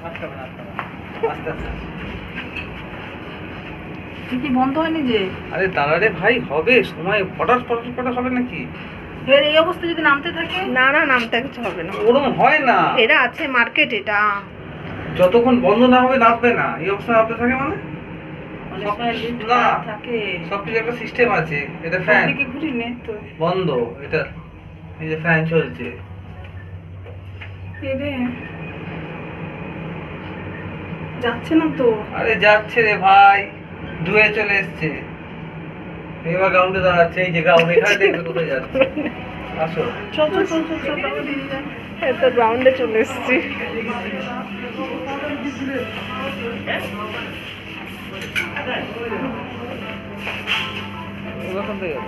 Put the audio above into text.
আস্তে আস্তে। কি বন্ধ হয়নি যে? আরে দাঁড়া রে ভাই, হবে সময়, ফটাফট ফটাফট ফটাফট হবে নাকি? এর এই অবস্থা যদি নামতে থাকে? না না, নামতে কিছু হবে না। ওরকম হয় না, এরা আছে মার্কেট, এটা যতক্ষণ বন্ধ না হবে নামবে না। এই অবস্থা নামতে থাকে মানে অনেক সময় লিফট না, খারাপ থাকে। সবকিছু একটা সিস্টেম আছে। এটা ফ্যান দিকে ঘুরি নে তো। বন্ধ, এটা এই যে ফ্যান চলছে। এরে যাচ্ছে না তো। আরে যাচ্ছে রে ভাই, ধুয়ে চলে এসছে। এবার গ্রাউন্ডে দাঁড়াচ্ছে, এই যে গ্রাউন্ড, এখানে দেখবে কোথায় যাচ্ছে। আসো। চল চল চল চল চল বাবা দিয়ে যা। তো গ্রাউন্ডে চলে এসেছি। ওখান থেকে গেল।